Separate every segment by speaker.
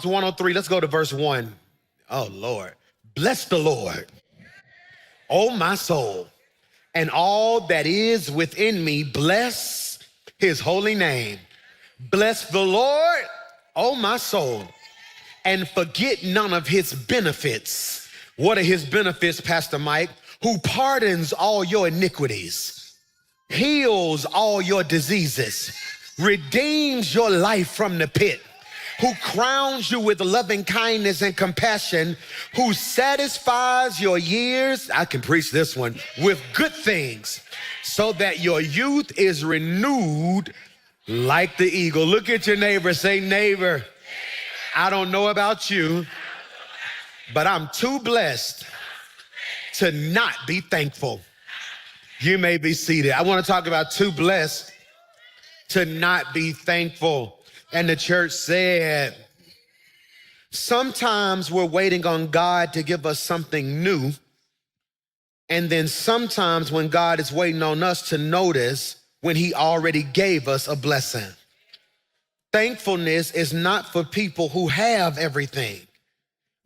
Speaker 1: Psalms 103, let's go to verse 1. Oh, Lord. Bless the Lord, oh my soul, and all that is within me, bless his holy name. Bless the Lord, oh my soul, and forget none of his benefits. What are his benefits, Pastor Mike? Who pardons all your iniquities, heals all your diseases, redeems your life from the pit, who crowns you with loving kindness and compassion, who satisfies your years, I can preach this one, with good things, so that your youth is renewed like the eagle. Look at your neighbor, say, neighbor, I don't know about you, but I'm too blessed to not be thankful. You may be seated. I want to talk about too blessed to not be thankful. And the church said, sometimes we're waiting on God to give us something new. And then sometimes when God is waiting on us to notice when he already gave us a blessing. Thankfulness is not for people who have everything,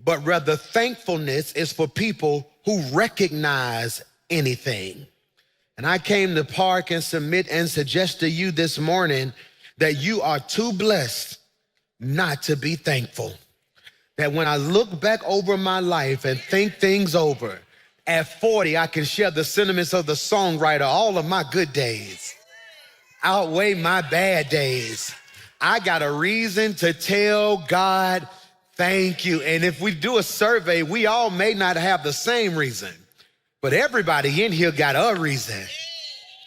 Speaker 1: but rather thankfulness is for people who recognize anything. And I came to park and submit and suggest to you this morning that you are too blessed not to be thankful. That when I look back over my life and think things over, at 40, I can share the sentiments of the songwriter, all of my good days outweigh my bad days. I got a reason to tell God, thank you. And if we do a survey, we all may not have the same reason, but everybody in here got a reason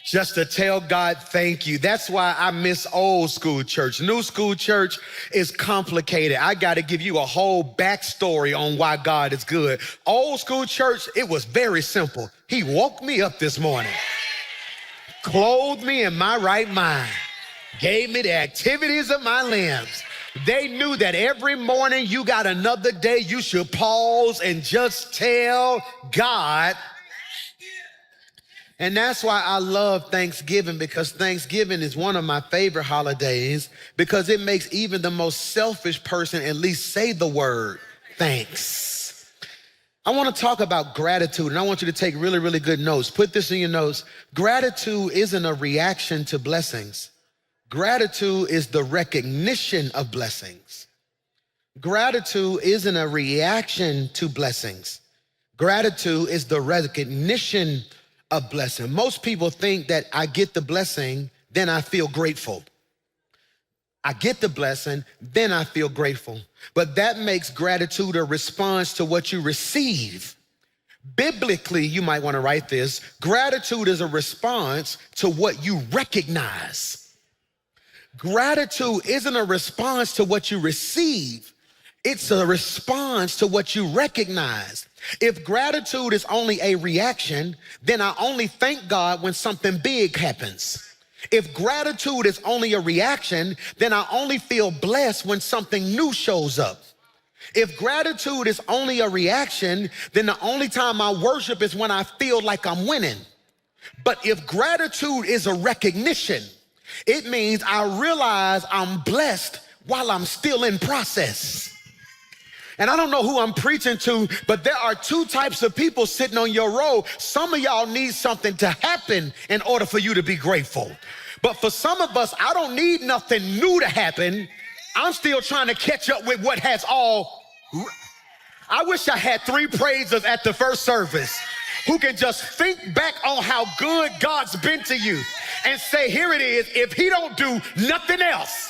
Speaker 1: just to tell God thank you. That's why I miss old school church. New school church is complicated. I got to give you a whole backstory on why God is good. Old school church, it was very simple. He woke me up this morning, clothed me in my right mind, gave me the activities of my limbs. They knew that every morning you got another day, you should pause and just tell God. And that's why I love Thanksgiving, because Thanksgiving is one of my favorite holidays, because it makes even the most selfish person at least say the word thanks. I want to talk about gratitude, and I want you to take really, really good notes. Put this in your notes. Gratitude isn't a reaction to blessings. Gratitude is the recognition of blessings. Gratitude isn't a reaction to blessings. Gratitude is the recognition of blessing. Most people think that I get the blessing, then I feel grateful. I get the blessing, then I feel grateful. But that makes gratitude a response to what you receive. Biblically, you might want to write this. Gratitude is a response to what you recognize. Gratitude isn't a response to what you receive. It's a response to what you recognize. If gratitude is only a reaction, then I only thank God when something big happens. If gratitude is only a reaction, then I only feel blessed when something new shows up. If gratitude is only a reaction, then the only time I worship is when I feel like I'm winning. But if gratitude is a recognition, it means I realize I'm blessed while I'm still in process. And I don't know who I'm preaching to, but there are two types of people sitting on your row. Some of y'all need something to happen in order for you to be grateful. But for some of us, I don't need nothing new to happen. I'm still trying to catch up with what has all. I wish I had 3 praisers at the first service who can just think back on how good God's been to you and say, here it is, if he don't do nothing else,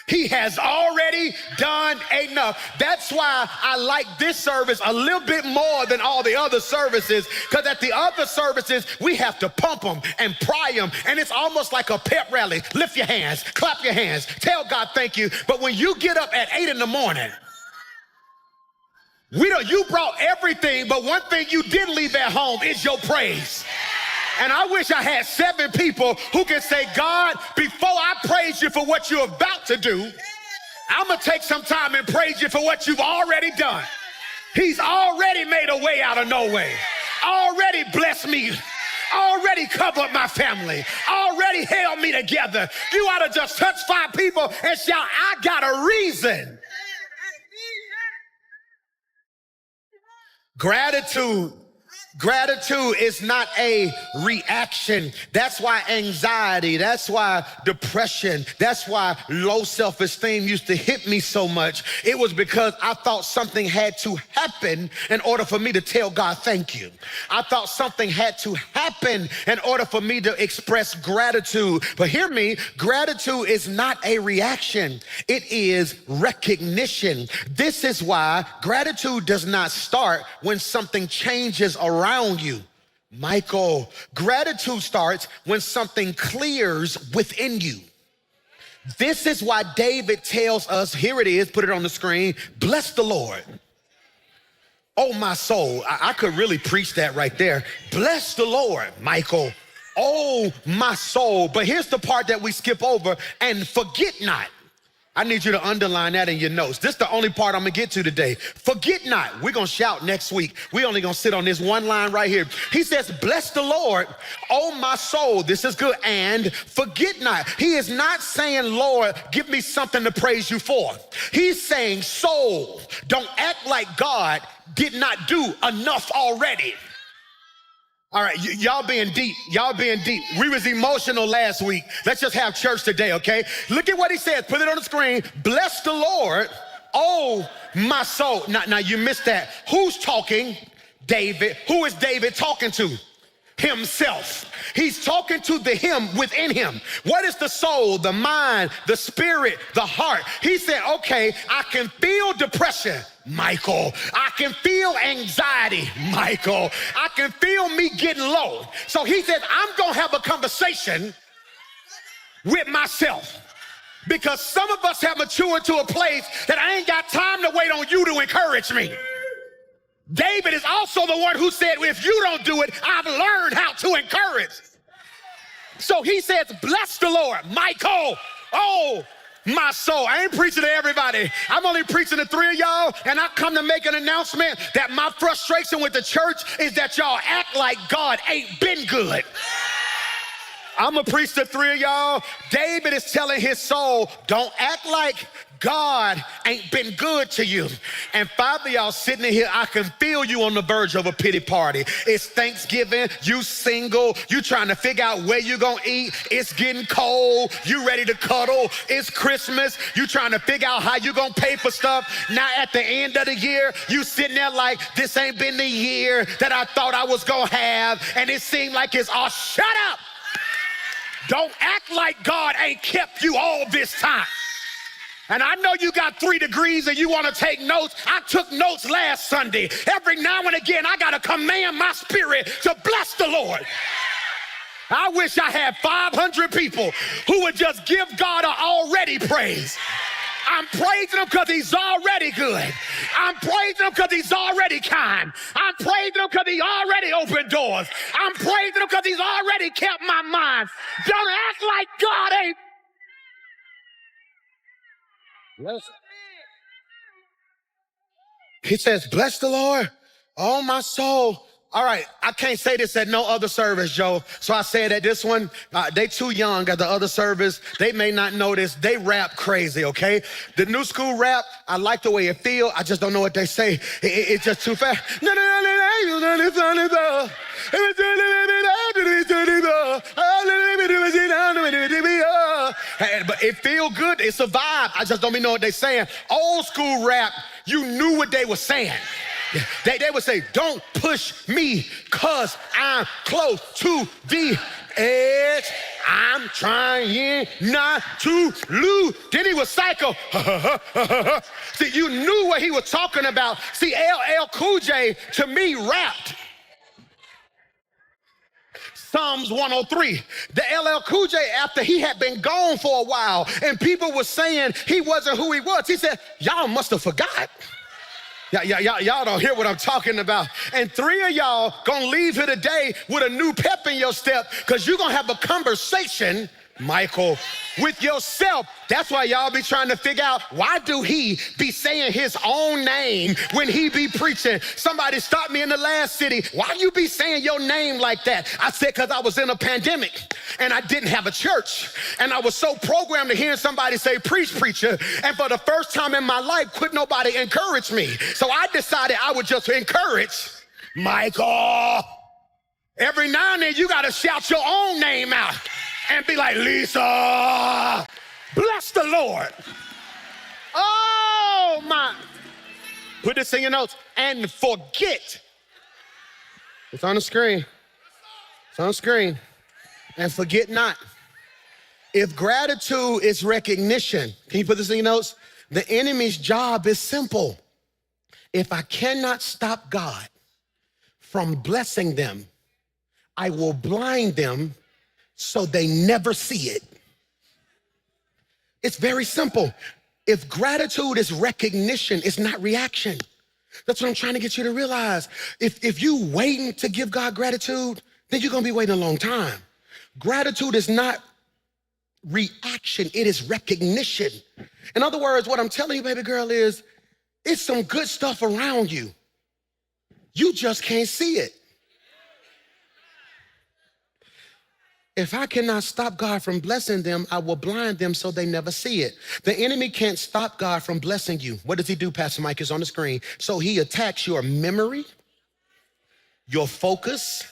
Speaker 1: he has already done enough. That's why I like this service a little bit more than all the other services, because at the other services, we have to pump them and pry them, and it's almost like a pep rally. Lift your hands, clap your hands, tell God thank you. But when you get up at 8 in the morning, you brought everything, but one thing you didn't leave at home is your praise. And I wish I had 7 people who can say, God, before I praise you for what you're about to do, I'm going to take some time and praise you for what you've already done. He's already made a way out of no way, already blessed me, already covered my family, already held me together. You ought to just touch 5 people and shout, I got a reason Gratitude. Gratitude is not a reaction. That's why anxiety, that's why depression, that's why low self-esteem used to hit me so much. It was because I thought something had to happen in order for me to tell God thank you. I thought something had to happen in order for me to express gratitude. But hear me, gratitude is not a reaction. It is recognition. This is why gratitude does not start when something changes around you. Michael, gratitude starts when something clears within you. This is why David tells us, here it is, put it on the screen, bless the Lord. Oh, my soul. I could really preach that right there. Bless the Lord, Michael. Oh, my soul. But here's the part that we skip over, and forget not. I need you to underline that in your notes. This is the only part I'm gonna get to today. Forget not. We're gonna shout next week. We're only gonna sit on this one line right here. He says, bless the Lord, oh my soul. This is good. And forget not. He is not saying, Lord, give me something to praise you for. He's saying, soul, don't act like God did not do enough already. All right, y'all being deep. Y'all being deep. We was emotional last week. Let's just have church today, okay? Look at what he says. Put it on the screen. Bless the Lord, oh my soul. Now you missed that. Who's talking? David. Who is David talking to? Himself. He's talking to the him within him. What is the soul, the mind, the spirit, the heart? He said, okay, I can feel depression, Michael. I can feel anxiety, Michael. I can feel me getting low. So he said, I'm gonna have a conversation with myself. Because some of us have matured to a place that I ain't got time to wait on you to encourage me. David is also the one who said, if you don't do it, I've learned how to encourage. So he says, bless the Lord, Michael, oh, my soul. I ain't preaching to everybody. I'm only preaching to 3 of y'all, and I come to make an announcement that my frustration with the church is that y'all act like God ain't been good. I'm gonna preach to 3 of y'all. David is telling his soul, don't act like God ain't been good to you. And 5 of y'all sitting in here, I can feel you on the verge of a pity party. It's Thanksgiving, you single, you trying to figure out where you gonna eat. It's getting cold, you ready to cuddle. It's Christmas, you trying to figure out how you gonna pay for stuff. Now at the end of the year, you sitting there like, this ain't been the year that I thought I was gonna have, and it seemed like it's all, shut up. Don't act like God ain't kept you all this time. And I know you got 3 degrees and you want to take notes. I took notes last Sunday. Every now and again, I got to command my spirit to bless the Lord. I wish I had 500 people who would just give God an already praise. I'm praising him because he's already good. I'm praising him because he's already kind. I'm praising him because he already opened doors. I'm praising him because he's already kept my mind. Don't act like God ain't. Yes. He says, bless the Lord, oh my soul. All right, I can't say this at no other service, Joe. So I say it at this one. They too young at the other service. They may not know this. They rap crazy, okay? The new school rap, I like the way it feel. I just don't know what they say. It's just too fast. But it feel good. It's a vibe. I just don't know what they saying. Old school rap, you knew what they were saying. They would say, don't push me because I'm close to the edge. I'm trying not to lose. Then he was psycho. See, you knew what he was talking about. See, LL Cool J, to me, rapped Psalms 103. The LL Cool J, after he had been gone for a while and people were saying he wasn't who he was, he said, y'all must have forgot. Y'all don't hear what I'm talking about. And 3 of y'all gonna leave here today with a new pep in your step because you're gonna have a conversation Michael, with yourself. That's why y'all be trying to figure out, why do he be saying his own name when he be preaching? Somebody stopped me in the last city. Why you be saying your name like that? I said, because I was in a pandemic and I didn't have a church. And I was so programmed to hearing somebody say, preach, preacher. And for the first time in my life, could nobody encourage me. So I decided I would just encourage Michael. Every now and then you got to shout your own name out and be like, Lisa, bless the Lord. Oh, my. Put this in your notes and forget. It's on the screen. It's on the screen. And forget not. If gratitude is recognition, can you put this in your notes? The enemy's job is simple. If I cannot stop God from blessing them, I will blind them so they never see it. It's very simple. If gratitude is recognition, it's not reaction. That's what I'm trying to get you to realize. If you waiting to give God gratitude, then you're gonna be waiting a long time. Gratitude is not reaction, it is recognition. In other words, what I'm telling you, baby girl, is it's some good stuff around you. You just can't see it. If I cannot stop God from blessing them, I will blind them so they never see it. The enemy can't stop God from blessing you. What does he do, Pastor Mike? Is on the screen. So he attacks your memory, your focus,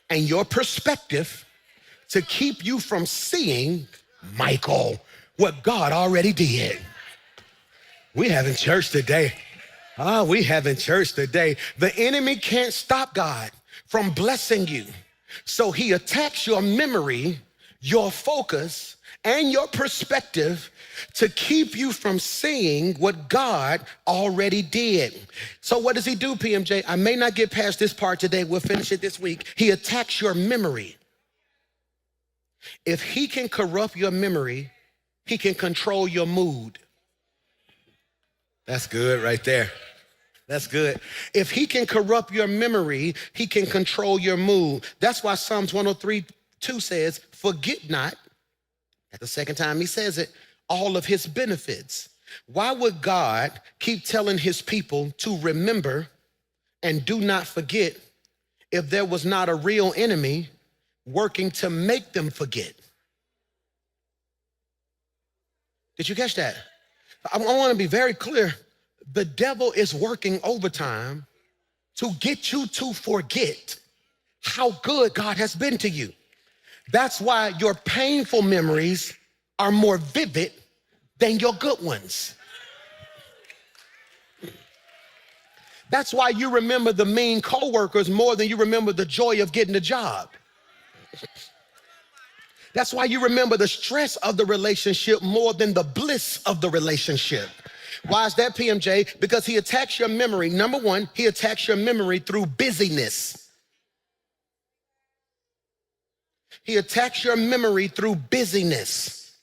Speaker 1: and your perspective to keep you from seeing, Michael, what God already did. We having church today. We having church today. The enemy can't stop God from blessing you. So he attacks your memory, your focus, and your perspective to keep you from seeing what God already did. So what does he do, PMJ? I may not get past this part today. We'll finish it this week. He attacks your memory. If he can corrupt your memory, he can control your mood. That's good right there. That's good. If he can corrupt your memory, he can control your mood. That's why Psalms 103:2 says, forget not, at the second time he says it, all of his benefits. Why would God keep telling his people to remember and do not forget if there was not a real enemy working to make them forget? Did you catch that? I want to be very clear. The devil is working overtime to get you to forget how good God has been to you. That's why your painful memories are more vivid than your good ones. That's why you remember the mean coworkers more than you remember the joy of getting a job. That's why you remember the stress of the relationship more than the bliss of the relationship. Why is that, PMJ? Because he attacks your memory. Number one, he attacks your memory through busyness. He attacks your memory through busyness.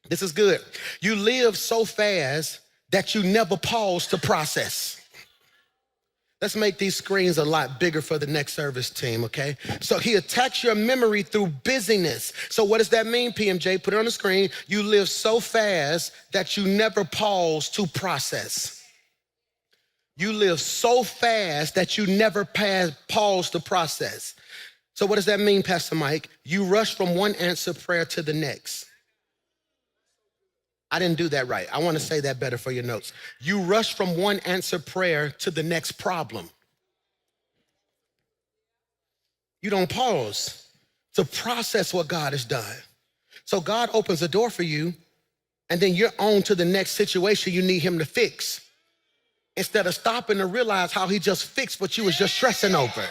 Speaker 1: This is good. You live so fast that you never pause to process. Let's make these screens a lot bigger for the next service team, okay? So he attacks your memory through busyness. So what does that mean, PMJ? Put it on the screen. You live so fast that you never pause to process. You live so fast that you never pause to process. So what does that mean, Pastor Mike? You rush from one answered prayer to the next. I didn't do that right. I want to say that better for your notes. You rush from one answered prayer to the next problem. You don't pause to process what God has done. So God opens a door for you, and then you're on to the next situation you need him to fix, instead of stopping to realize how he just fixed what you was just stressing over.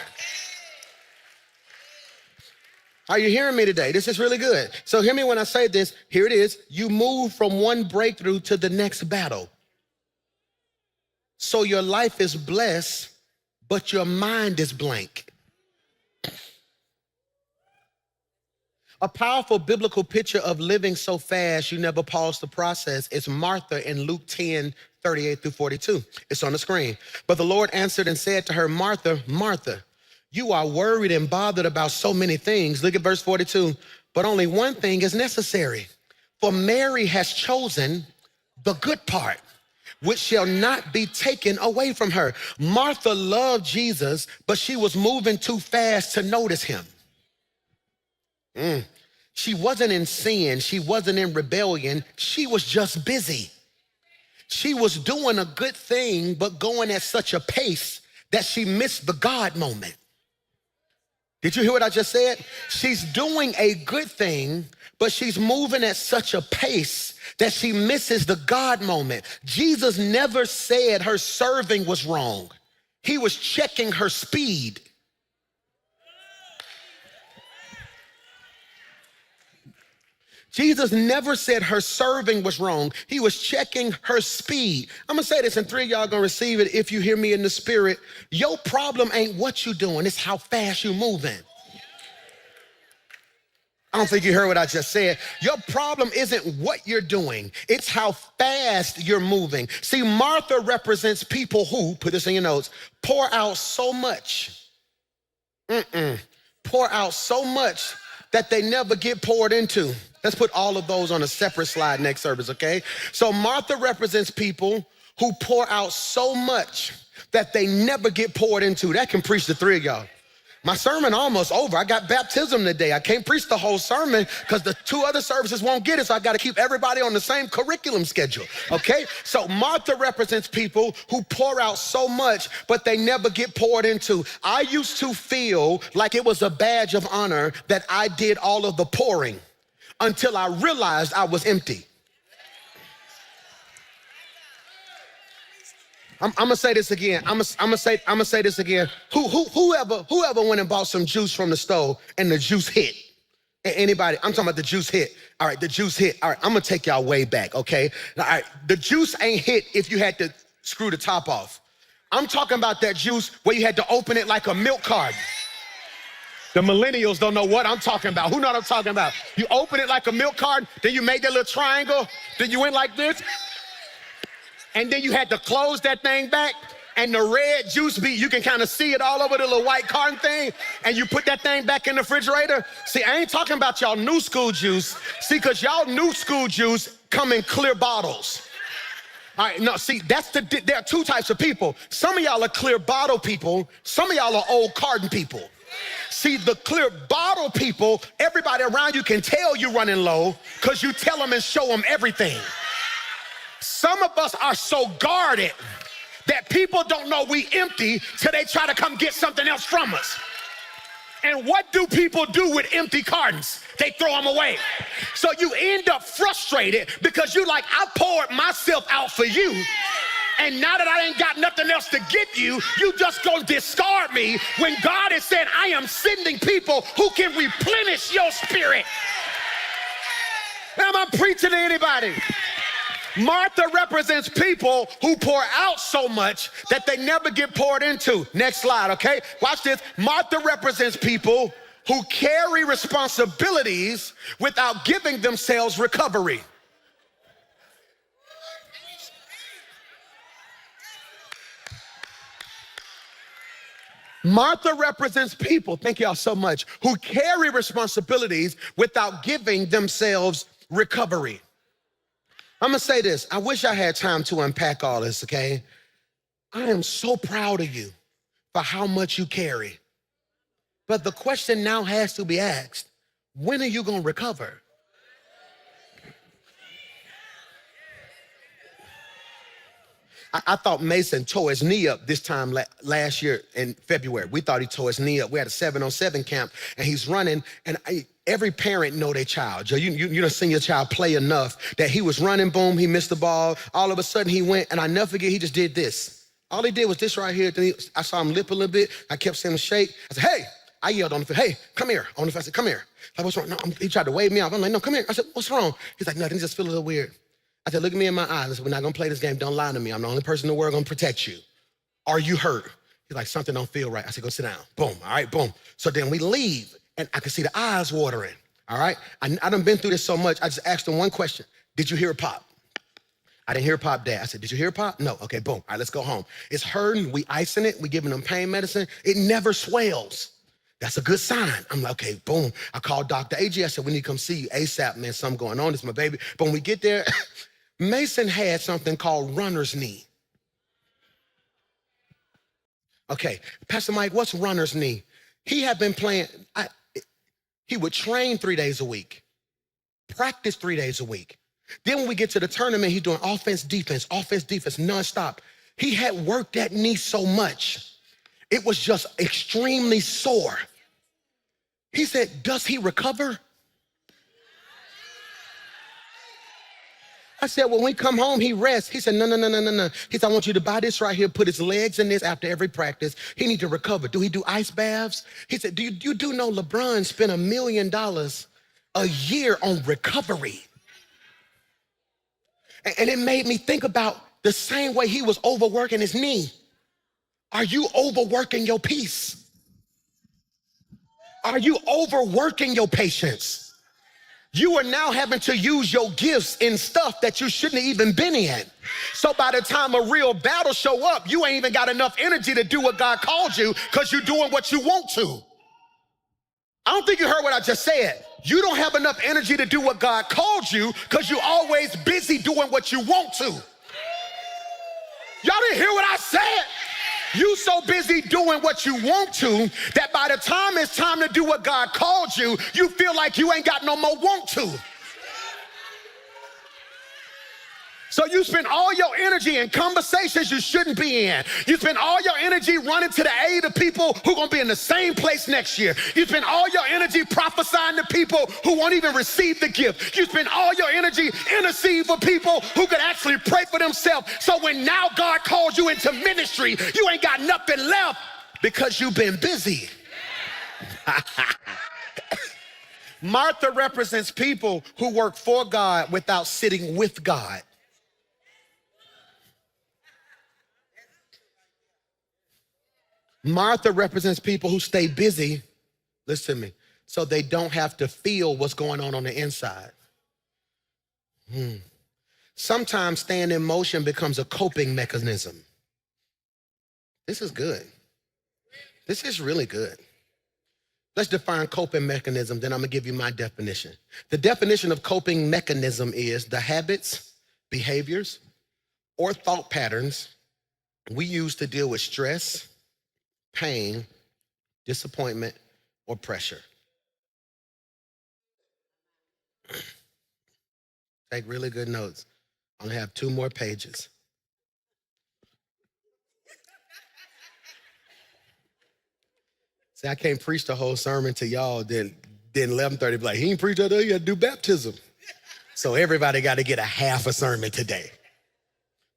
Speaker 1: Are you hearing me today? This is really good. So hear me when I say this. Here it is. You move from one breakthrough to the next battle. So your life is blessed, but your mind is blank. A powerful biblical picture of living so fast you never pause to process is Martha in Luke 10:38-42. It's on the screen. But the Lord answered and said to her, Martha, Martha, you are worried and bothered about so many things. Look at verse 42. but only one thing is necessary. For Mary has chosen the good part, which shall not be taken away from her. Martha loved Jesus, but she was moving too fast to notice him. She wasn't in sin. She wasn't in rebellion. She was just busy. She was doing a good thing, but going at such a pace that she missed the God moment. Did you hear what I just said? She's doing a good thing, but she's moving at such a pace that she misses the God moment. Jesus never said her serving was wrong. He was checking her speed. Jesus never said her serving was wrong. He was checking her speed. I'm gonna say this, and three of y'all gonna receive it if you hear me in the spirit. Your problem ain't what you doing, it's how fast you moving. I don't think you heard what I just said. Your problem isn't what you're doing, it's how fast you're moving. See, Martha represents people who, put this in your notes, pour out so much, pour out so much that they never get poured into. Let's put all of those on a separate slide next service, okay? So Martha represents people who pour out so much that they never get poured into. That can preach the three of y'all. My sermon almost over. I got baptism today. I can't preach the whole sermon because the two other services won't get it, so I got to keep everybody on the same curriculum schedule, okay? So Martha represents people who pour out so much, but they never get poured into. I used to feel like it was a badge of honor that I did all of the pouring until I realized I was empty. I'm gonna say this again. I'm gonna say this again. Whoever went and bought some juice from the store and the juice hit? Anybody? I'm talking about the juice hit. All right, the juice hit. All right, I'm gonna take y'all way back, okay? All right, the juice ain't hit if you had to screw the top off. I'm talking about that juice where you had to open it like a milk carton. The millennials don't know what I'm talking about. Who know what I'm talking about? You open it like a milk carton, then you made that little triangle, then you went like this, and then you had to close that thing back, and the red juice you can kind of see it all over the little white carton thing, and you put that thing back in the refrigerator. See, I ain't talking about y'all new school juice. See, because y'all new school juice come in clear bottles. All right, no, see, there are two types of people. Some of y'all are clear bottle people. Some of y'all are old carton people. See, the clear bottle people, everybody around you can tell you running low because you tell them and show them everything. Some of us are so guarded that people don't know we empty till they try to come get something else from us. And what do people do with empty cartons? They throw them away. So you end up frustrated because you like, I poured myself out for you, and now that I ain't got nothing else to give you, you just gonna discard me when God has said, I am sending people who can replenish your spirit. Am I preaching to anybody? Martha represents people who pour out so much that they never get poured into. Next slide, okay? Watch this. Martha represents people who carry responsibilities without giving themselves recovery. Martha represents people, thank y'all so much, who carry responsibilities without giving themselves recovery. I'm gonna say this. I wish I had time to unpack all this, okay? I am so proud of you for how much you carry. But the question now has to be asked, when are you gonna recover? I thought Mason tore his knee up this time last year in February. We thought he tore his knee up. We had a 7-on-7 camp, and he's running, and every parent know their child. You done seen your child play enough that he was running, boom, he missed the ball. All of a sudden he went, and I never forget, he just did this. All he did was this right here. Then I saw him lip a little bit. I kept seeing him shake. I said, hey. I yelled on the field, hey, come here. On the field, I said, come here. Like, what's wrong? No, he tried to wave me off. I'm like, no, come here. I said, what's wrong? He's like, nothing, just feel a little weird. I said, look at me in my eyes. I said, we're not gonna play this game. Don't lie to me. I'm the only person in the world gonna protect you. Are you hurt? He's like, something don't feel right. I said, go sit down. Boom, all right, boom. So then we leave, and I could see the eyes watering, all right? I done been through this so much, I just asked him one question. Did you hear a pop? I didn't hear a pop, Dad. I said, did you hear a pop? No, okay, boom. All right, let's go home. It's hurting, we icing it, we giving them pain medicine. It never swells. That's a good sign. I'm like, okay, boom. I called Dr. AG. I said, we need to come see you ASAP, man. Something going on. This is my baby. But when we get there, Mason had something called runner's knee. Okay, Pastor Mike, what's runner's knee? He had been playing, he would train 3 days a week, practice 3 days a week. Then when we get to the tournament, he's doing offense, defense, nonstop. He had worked that knee so much, it was just extremely sore. He said, does he recover? I said, well, when we come home, he rests. He said, no. He said, I want you to buy this right here, put his legs in this after every practice. He need to recover. Do he do ice baths? He said, you do know LeBron spent $1 million a year on recovery? And it made me think about the same way he was overworking his knee. Are you overworking your peace? Are you overworking your patience? You are now having to use your gifts in stuff that you shouldn't have even been in. So by the time a real battle show up, you ain't even got enough energy to do what God called you because you're doing what you want to. I don't think you heard what I just said. You don't have enough energy to do what God called you because you're always busy doing what you want to. Y'all didn't hear what I said? You so busy doing what you want to that by the time it's time to do what God called you, you feel like you ain't got no more want to. So you spend all your energy in conversations you shouldn't be in. You spend all your energy running to the aid of people who are gonna be in the same place next year. You spend all your energy prophesying to people who won't even receive the gift. You spend all your energy interceding for people who could actually pray for themselves. So when now God calls you into ministry, you ain't got nothing left because you've been busy. Martha represents people who work for God without sitting with God. Martha represents people who stay busy, listen to me, so they don't have to feel what's going on the inside. Sometimes staying in motion becomes a coping mechanism. This is good. This is really good. Let's define coping mechanism, then I'm gonna give you my definition. The definition of coping mechanism is the habits, behaviors, or thought patterns we use to deal with stress, pain, disappointment, or pressure. Take really good notes. I only have 2 more pages. See, I can't preach the whole sermon to y'all, then 11:30 be like, he ain't preach that day, you gotta do baptism. So everybody gotta get a half a sermon today.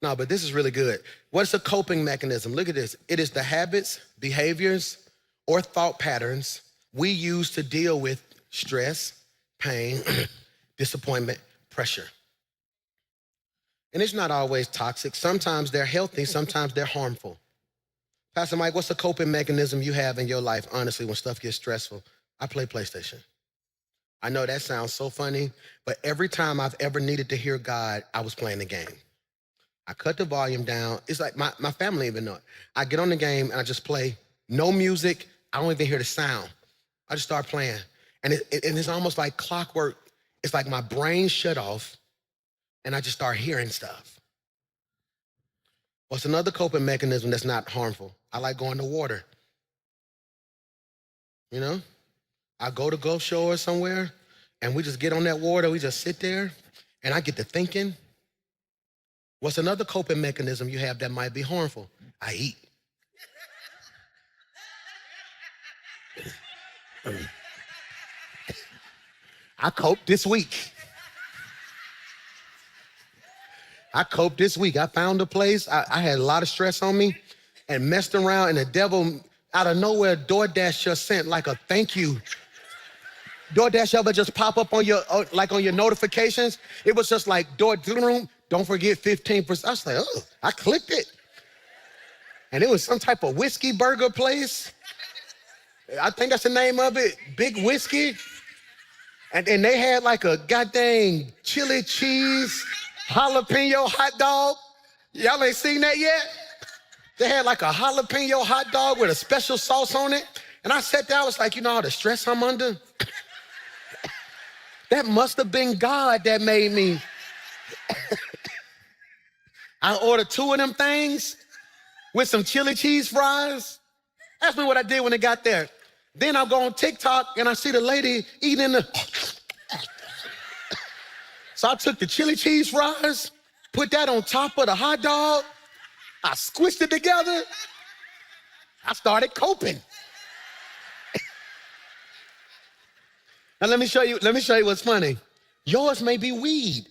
Speaker 1: No, but this is really good. What's a coping mechanism? Look at this. It is the habits, behaviors, or thought patterns we use to deal with stress, pain, disappointment, pressure. And it's not always toxic. Sometimes they're healthy, sometimes they're harmful. Pastor Mike, what's the coping mechanism you have in your life, honestly, when stuff gets stressful? I play PlayStation. I know that sounds so funny, but every time I've ever needed to hear God, I was playing the game. I cut the volume down. It's like my family even know it. I get on the game and I just play. No music. I don't even hear the sound. I just start playing. And it's almost like clockwork. It's like my brain shut off and I just start hearing stuff. What's another coping mechanism that's not harmful? I like going to water. You know? I go to Gulf Shore somewhere and we just get on that water. We just sit there and I get to thinking. What's another coping mechanism you have that might be harmful? I eat. I coped this week. I found a place. I had a lot of stress on me and messed around, and the devil out of nowhere, DoorDash just sent like a thank you. DoorDash ever just pop up on your notifications? It was just like, don't forget 15%. I was like, oh, I clicked it. And it was some type of whiskey burger place. I think that's the name of it, Big Whiskey. And they had like a goddamn chili cheese, jalapeno hot dog. Y'all ain't seen that yet? They had like a jalapeno hot dog with a special sauce on it. And I sat down, I was like, you know all the stress I'm under? That must have been God that made me. I ordered 2 of them things with some chili cheese fries. Ask me what I did when it got there. Then I go on TikTok and I see the lady eating the. So I took the chili cheese fries, put that on top of the hot dog. I squished it together. I started coping. Now let me show you what's funny. Yours may be weed.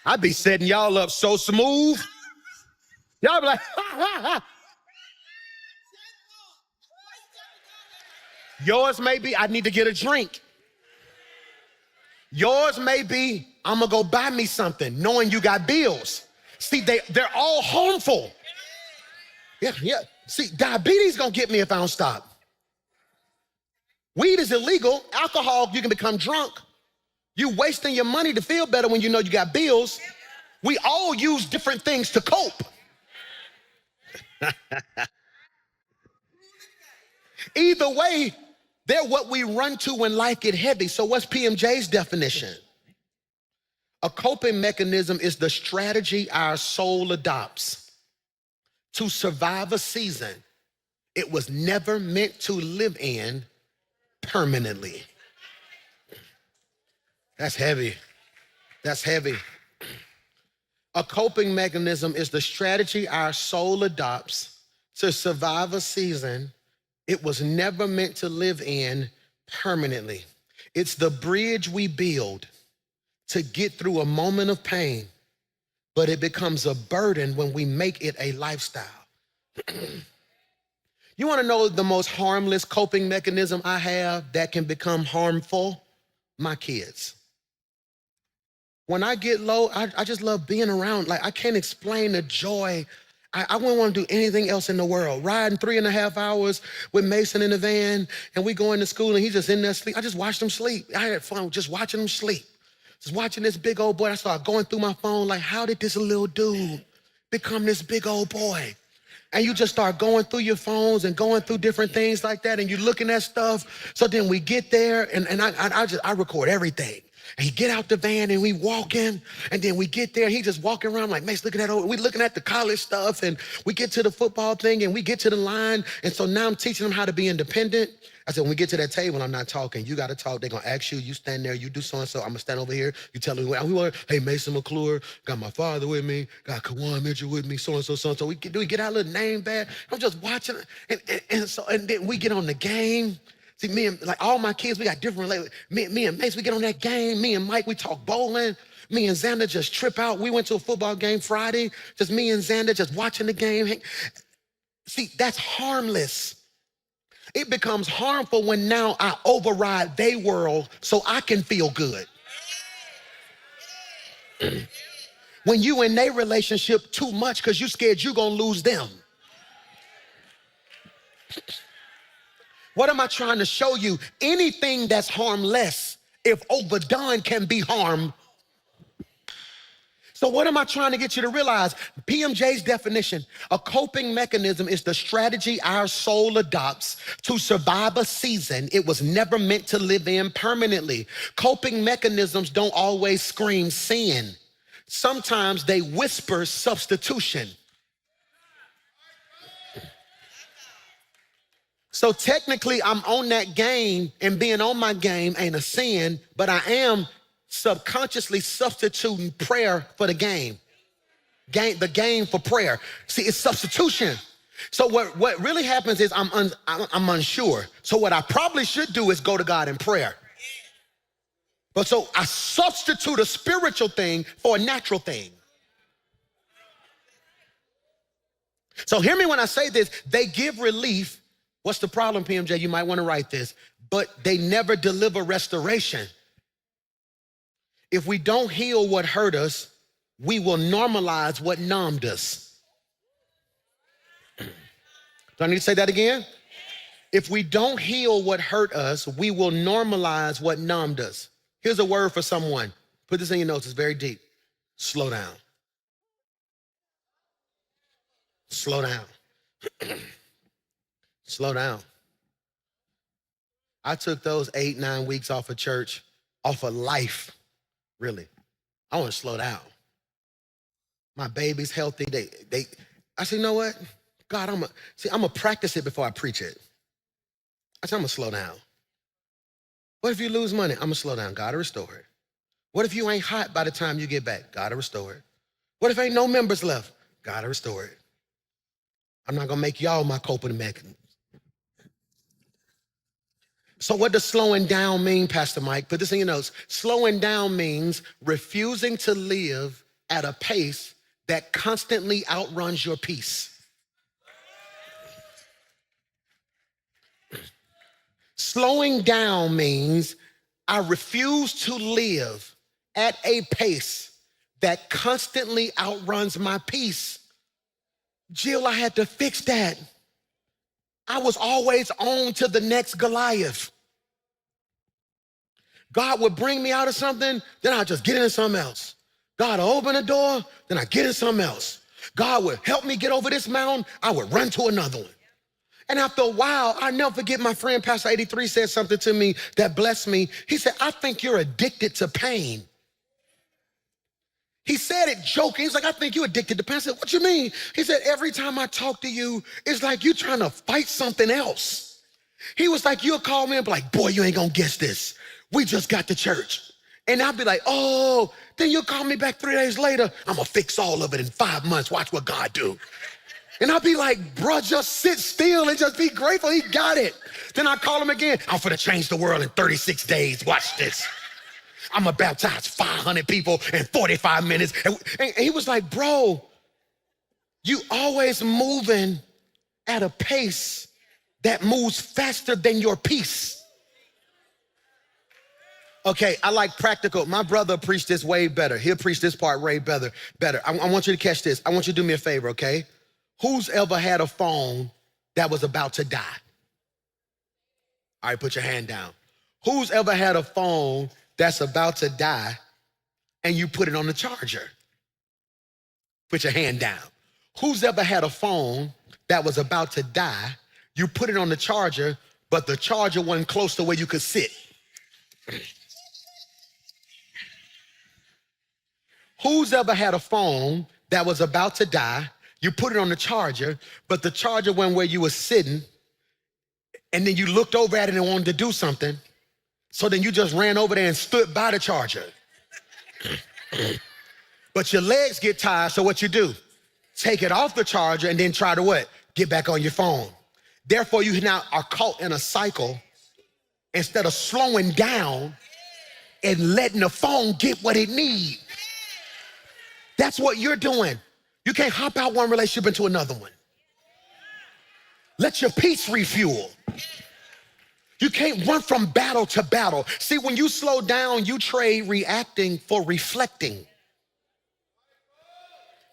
Speaker 1: I be setting y'all up so smooth. Y'all be like, ha, ha, ha. Yours may be, I need to get a drink. Yours may be, I'm gonna go buy me something, knowing you got bills. See, they're all harmful. Yeah. See, diabetes gonna get me if I don't stop. Weed is illegal. Alcohol, you can become drunk. You wasting your money to feel better when you know you got bills. We all use different things to cope. Either way, they're what we run to when life get heavy. So what's PMJ's definition? A coping mechanism is the strategy our soul adopts to survive a season it was never meant to live in permanently. That's heavy. That's heavy. A coping mechanism is the strategy our soul adopts to survive a season it was never meant to live in permanently. It's the bridge we build to get through a moment of pain, but it becomes a burden when we make it a lifestyle. You wanna know the most harmless coping mechanism I have that can become harmful? My kids. When I get low, I just love being around. Like, I can't explain the joy. I wouldn't want to do anything else in the world. Riding 3.5 hours with Mason in the van, and we go into school, and he's just in there sleep. I just watched him sleep. I had fun just watching him sleep. Just watching this big old boy. I started going through my phone like, how did this little dude become this big old boy? And you just start going through your phones and going through different things like that, and you're looking at stuff. So then we get there, and I record everything. And he get out the van and we walk in, and then we get there, he just walking around like, Mace, looking at, we looking at the college stuff, and we get to the football thing and we get to the line. And so now I'm teaching him how to be independent. I said, when we get to that table, I'm not talking. You got to talk. They're going to ask you, you stand there, you do so-and-so. I'm going to stand over here. You tell me, hey, Mason McClure, got my father with me, got Kawan Mitchell with me, so-and-so, so-and-so. We get our little name back. I'm just watching, and then we get on the game. See, me and like all my kids, we got different relationships. Me and Mace, we get on that game. Me and Mike, we talk bowling. Me and Xander just trip out. We went to a football game Friday. Just me and Xander just watching the game. See, that's harmless. It becomes harmful when now I override their world so I can feel good. When you in their relationship too much because you scared you gonna lose them. What am I trying to show you? Anything that's harmless, if overdone, can be harm. So what am I trying to get you to realize? PMJ's definition, a coping mechanism is the strategy our soul adopts to survive a season it was never meant to live in permanently. Coping mechanisms don't always scream sin. Sometimes they whisper substitution. So technically, I'm on that game, and being on my game ain't a sin, but I am subconsciously substituting prayer for the game. The game for prayer. See, it's substitution. So what really happens is I'm unsure. So what I probably should do is go to God in prayer. But so I substitute a spiritual thing for a natural thing. So hear me when I say this, they give relief. What's the problem, PMJ? You might want to write this, but they never deliver restoration. If we don't heal what hurt us, we will normalize what numbed us. Do I need to say that again? If we don't heal what hurt us, we will normalize what numbed us. Here's a word for someone. Put this in your notes, it's very deep. Slow down. Slow down. Slow down. I took those 8, 9 weeks off of church, off of life, really. I want to slow down. My baby's healthy. I said, you know what? God, I'm gonna practice it before I preach it. I said, I'm gonna slow down. What if you lose money? I'm gonna slow down. God will restore it. What if you ain't hot by the time you get back? God will restore it. What if ain't no members left? God will restore it. I'm not gonna make y'all my coping mechanism. So what does slowing down mean, Pastor Mike? Put this in your notes. Slowing down means refusing to live at a pace that constantly outruns your peace. Slowing down means I refuse to live at a pace that constantly outruns my peace. Jill, I had to fix that. I was always on to the next Goliath. God would bring me out of something, then I'd just get into something else. God would open a door, then I get in something else. God would help me get over this mountain, I would run to another one. And after a while, I never forget my friend Pastor 83 said something to me that blessed me. He said, I think you're addicted to pain. He said it joking. He's like, I think you're addicted to pain. I said, what you mean? He said, every time I talk to you, it's like you're trying to fight something else. He was like, you'll call me and be like, boy, you ain't gonna guess this. We just got to church. And I'll be like, oh, then you'll call me back 3 days later. I'm gonna fix all of it in 5 months. Watch what God do. And I'll be like, bro, just sit still and just be grateful. He got it. Then I call him again. I'm finna change the world in 36 days. Watch this. I'm gonna baptize 500 people in 45 minutes. And he was like, bro, you always moving at a pace that moves faster than your peace. Okay, I like practical. My brother preached this way better. He'll preach this part way better. I want you to catch this. I want you to do me a favor, okay? Who's ever had a phone that was about to die? All right, put your hand down. Who's ever had a phone that's about to die and you put it on the charger? Put your hand down. Who's ever had a phone that was about to die, you put it on the charger, but the charger wasn't close to where you could sit? Who's ever had a phone that was about to die, you put it on the charger, but the charger went where you were sitting, and then you looked over at it and wanted to do something, so then you just ran over there and stood by the charger. But your legs get tired, so what you do? Take it off the charger and then try to what? Get back on your phone. Therefore, you now are caught in a cycle. Instead of slowing down and letting the phone get what it needs. That's what you're doing. You can't hop out one relationship into another one. Let your peace refuel. You can't run from battle to battle. See, when you slow down, you trade reacting for reflecting.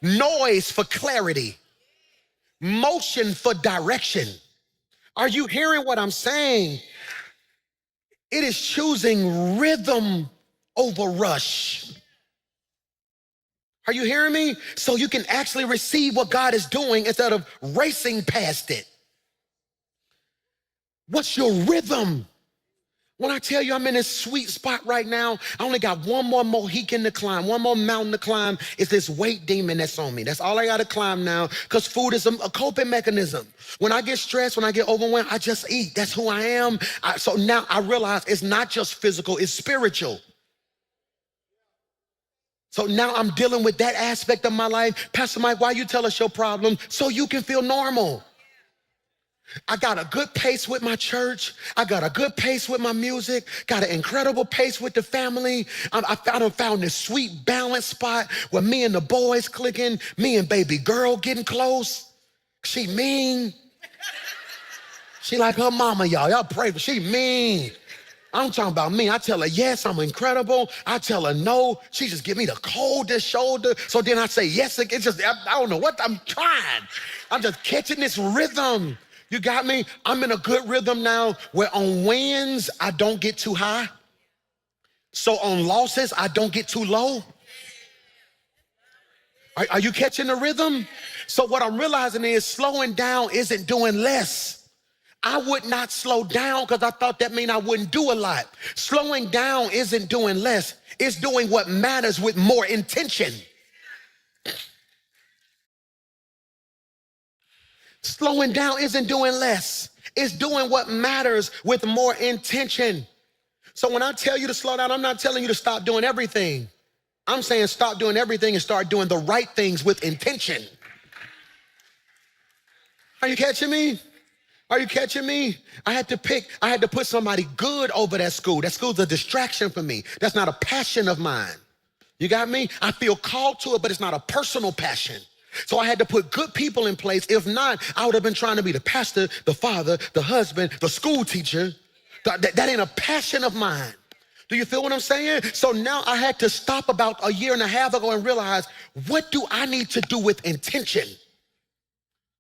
Speaker 1: Noise for clarity. Motion for direction. Are you hearing what I'm saying? It is choosing rhythm over rush. Are you hearing me? So you can actually receive what God is doing instead of racing past it. What's your rhythm? When I tell you I'm in this sweet spot right now, I only got one more Mohican to climb, one more mountain to climb. It's this weight demon that's on me. That's all I got to climb now, because food is a coping mechanism. When I get stressed, when I get overwhelmed, I just eat. That's who I am. So now I realize it's not just physical, it's spiritual. So now I'm dealing with that aspect of my life. Pastor Mike, why you tell us your problem? So you can feel normal. I got a good pace with my church. I got a good pace with my music. Got an incredible pace with the family. I found this sweet balance spot where me and the boys clicking, me and baby girl getting close. She mean. She like her mama, y'all. Y'all pray for she mean. I'm talking about me. I tell her, yes, I'm incredible. I tell her no. She just give me the coldest shoulder. So then I say yes. It's just, I don't know what I'm trying. I'm just catching this rhythm. You got me? I'm in a good rhythm now where on wins, I don't get too high. So on losses, I don't get too low. Are you catching the rhythm? So what I'm realizing is slowing down isn't doing less. I would not slow down because I thought that meant I wouldn't do a lot. Slowing down isn't doing less. It's doing what matters with more intention. Slowing down isn't doing less. It's doing what matters with more intention. So when I tell you to slow down, I'm not telling you to stop doing everything. I'm saying stop doing everything and start doing the right things with intention. Are you catching me? Are you catching me? I had to put somebody good over that school. That school's a distraction for me. That's not a passion of mine. You got me? I feel called to it, but it's not a personal passion. So I had to put good people in place. If not, I would have been trying to be the pastor, the father, the husband, the school teacher. That ain't a passion of mine. Do you feel what I'm saying? So now I had to stop about a year and a half ago and realize, what do I need to do with intention?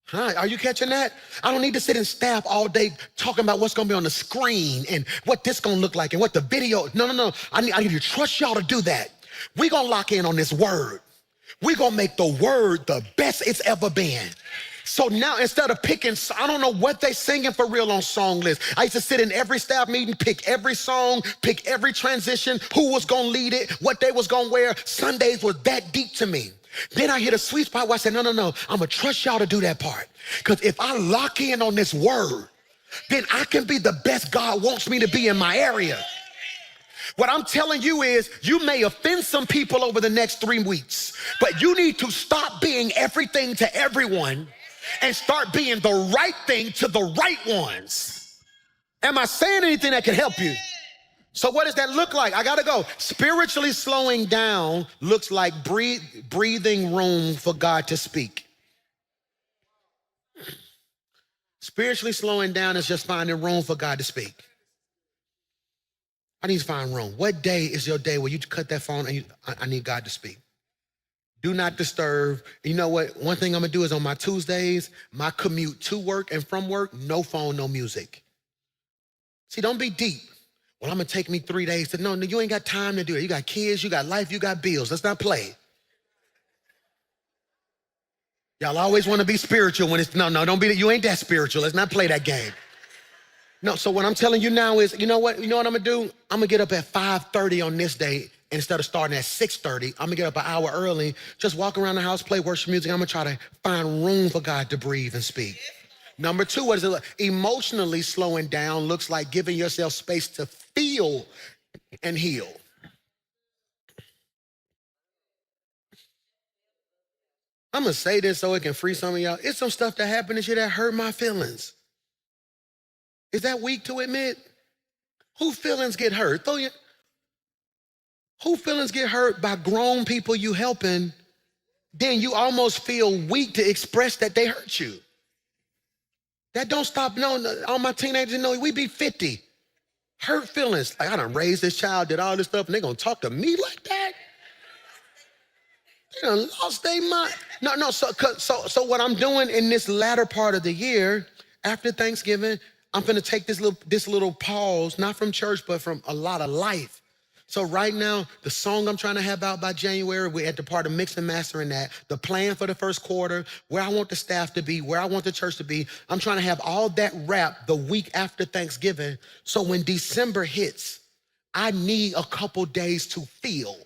Speaker 1: Huh? Are you catching that? I don't need to sit in staff all day talking about what's gonna be on the screen and what this gonna look like and what the video. No. I need to trust y'all to do that. We gonna lock in on this word. We gonna make the word the best it's ever been. So now instead of picking, I don't know what they singing for real on song lists. I used to sit in every staff meeting, pick every song, pick every transition, who was gonna lead it, what they was gonna wear. Sundays was that deep to me. Then I hit a sweet spot where I said, no, I'm gonna trust y'all to do that part. Because if I lock in on this word, then I can be the best God wants me to be in my area. What I'm telling you is, you may offend some people over the next 3 weeks, but you need to stop being everything to everyone and start being the right thing to the right ones. Am I saying anything that can help you? So what does that look like? I gotta go. Spiritually slowing down looks like breathing room for God to speak. Spiritually slowing down is just finding room for God to speak. I need to find room. What day is your day where you cut that phone and I need God to speak? Do not disturb. You know what? One thing I'm gonna do is on my Tuesdays, my commute to work and from work, no phone, no music. See, don't be deep. Well, I'm gonna take me 3 days to, no, you ain't got time to do it. You got kids, you got life, you got bills. Let's not play. Y'all always wanna be spiritual when it's, no, don't be, you ain't that spiritual. Let's not play that game. No, so what I'm telling you now is, you know what I'm gonna do? I'm gonna get up at 5:30 on this day. Instead of starting at 6:30, I'm gonna get up an hour early, just walk around the house, play worship music. I'm gonna try to find room for God to breathe and speak. Number two, what is it look? Emotionally slowing down looks like giving yourself space to feel and heal. I'm gonna say this so it can free some of y'all. It's some stuff that happened this year that hurt my feelings. Is that weak to admit? Who feelings get hurt? Who feelings get hurt by grown people you helping, then you almost feel weak to express that they hurt you. That don't stop, no, all my teenagers know, we be 50. Hurt feelings, like I done raised this child, did all this stuff, and they gonna talk to me like that? They done lost their mind. No, so what I'm doing in this latter part of the year, after Thanksgiving, I'm gonna take this little pause, not from church, but from a lot of life. So right now, the song I'm trying to have out by January, we're at the part of mix and mastering that. The plan for the first quarter, where I want the staff to be, where I want the church to be. I'm trying to have all that wrapped the week after Thanksgiving. So when December hits, I need a couple days to feel.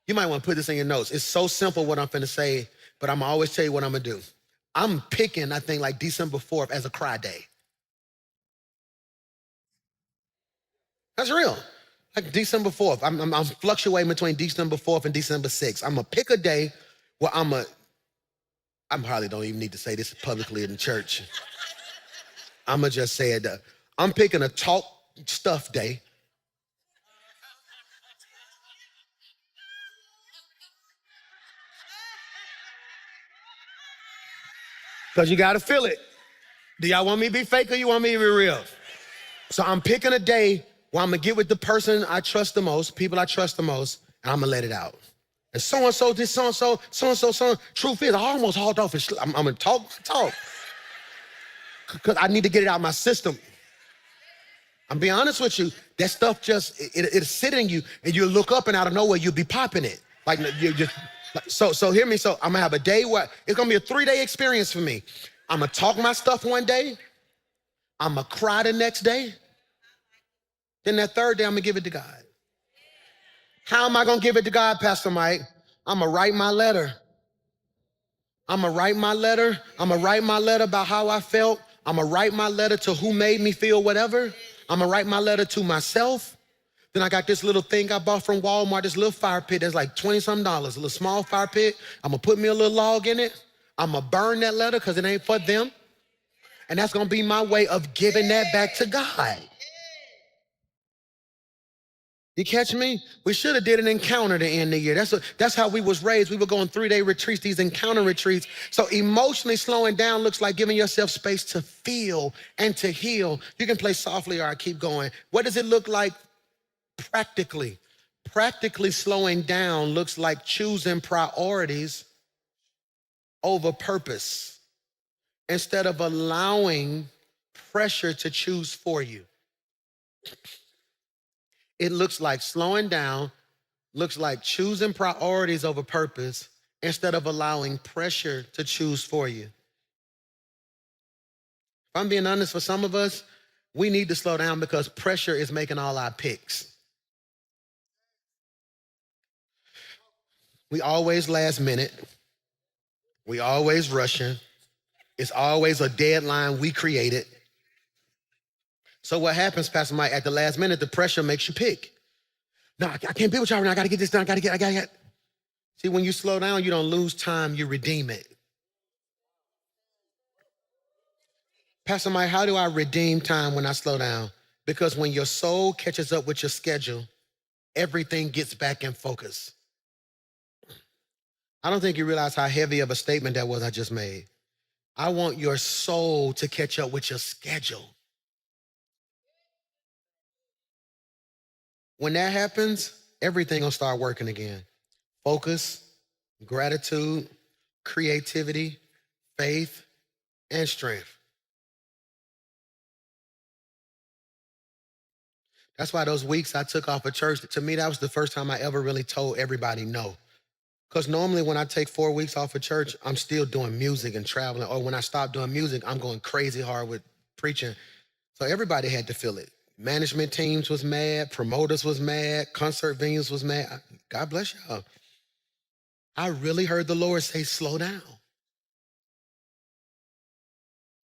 Speaker 1: You might want to put this in your notes. It's so simple what I'm finna say, but I'm gonna always tell you what I'm gonna do. I'm picking, I think, like December 4th as a cry day. That's real. Like December 4th. I'm fluctuating between December 4th and December 6th. I'm gonna pick a day where I probably don't even need to say this publicly in the church. I'm gonna just say it. I'm picking a talk stuff day. Because you gotta feel it. Do y'all want me to be fake or you want me to be real? So I'm picking a day where I'm gonna get with the person I trust the most, people I trust the most, and I'm gonna let it out. And so-and-so, this so-and-so, so-and-so. Truth is, I almost hauled off. I'm gonna talk. Because I need to get it out of my system. I'm being honest with you, that stuff just, it'll sit in you, and you look up and out of nowhere, you'll be popping it. Like, you just, So hear me. So I'm gonna have a day where it's gonna be a 3-day experience for me. I'm gonna talk my stuff one day. I'm gonna cry the next day. Then that third day, I'm gonna give it to God. How am I gonna give it to God, Pastor Mike? I'm gonna write my letter. I'm gonna write my letter. I'm gonna write my letter about how I felt. I'm gonna write my letter to who made me feel whatever. I'm gonna write my letter to myself. Then I got this little thing I bought from Walmart, this little fire pit that's like 20 some dollars, a little small fire pit. I'm gonna put me a little log in it. I'm gonna burn that letter because it ain't for them. And that's gonna be my way of giving that back to God. You catch me? We should have did an encounter to end the year. That's how we was raised. We were going 3-day retreats, these encounter retreats. So emotionally slowing down looks like giving yourself space to feel and to heal. You can play softly or I keep going. What does it look like practically? Practically slowing down looks like choosing priorities over purpose instead of allowing pressure to choose for you. It looks like slowing down, looks like choosing priorities over purpose instead of allowing pressure to choose for you. If I'm being honest, for some of us, we need to slow down because pressure is making all our picks. We always last minute. We always rushing. It's always a deadline we created. So what happens, Pastor Mike, at the last minute, the pressure makes you pick. No, I can't be with y'all right now. I gotta get this done. I gotta get. See, when you slow down, you don't lose time, you redeem it. Pastor Mike, how do I redeem time when I slow down? Because when your soul catches up with your schedule, everything gets back in focus. I don't think you realize how heavy of a statement that was I just made. I want your soul to catch up with your schedule. When that happens, everything gonna start working again. Focus, gratitude, creativity, faith, and strength. That's why those weeks I took off of church, to me, that was the first time I ever really told everybody no. Because normally when I take 4 weeks off of church, I'm still doing music and traveling. Or when I stop doing music, I'm going crazy hard with preaching. So everybody had to feel it. Management teams was mad, promoters was mad, concert venues was mad. God bless y'all. I really heard the Lord say, slow down.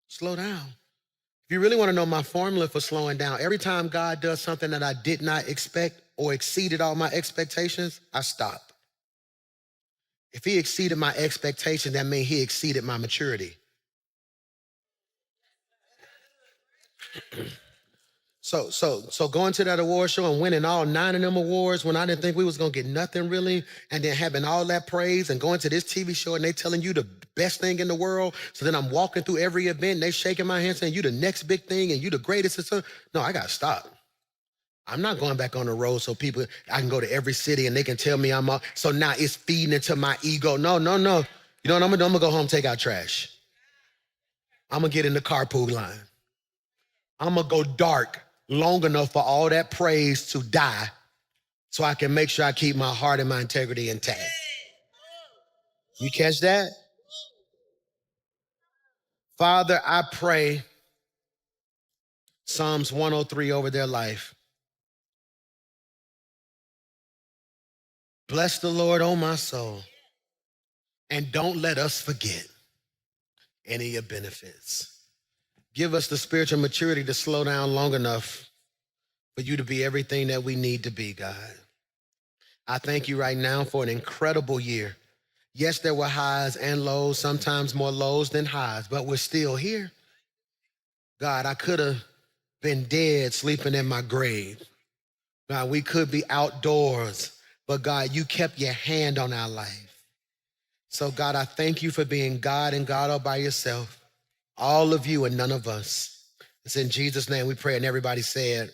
Speaker 1: Slow down. If you really want to know my formula for slowing down, every time God does something that I did not expect or exceeded all my expectations, I stop. If he exceeded my expectation, that means he exceeded my maturity. So going to that award show and winning all 9 of them awards when I didn't think we was gonna get nothing really, and then having all that praise and going to this TV show and they telling you the best thing in the world. So then I'm walking through every event and they shaking my hand saying you the next big thing and you the greatest. No, I gotta stop. I'm not going back on the road so people, I can go to every city and they can tell me I'm up. So now it's feeding into my ego. No. You know what I'm gonna do? I'm gonna go home and take out trash. I'm gonna get in the carpool line. I'm gonna go dark long enough for all that praise to die so I can make sure I keep my heart and my integrity intact. You catch that? Father, I pray Psalms 103 over their life. Bless the Lord, oh my soul, and don't let us forget any of your benefits. Give us the spiritual maturity to slow down long enough for you to be everything that we need to be, God. I thank you right now for an incredible year. Yes, there were highs and lows, sometimes more lows than highs, but we're still here. God, I could have been dead sleeping in my grave. God, we could be outdoors, but God, you kept your hand on our life. So God, I thank you for being God and God all by yourself. All of you and none of us. It's in Jesus' name we pray, and everybody said,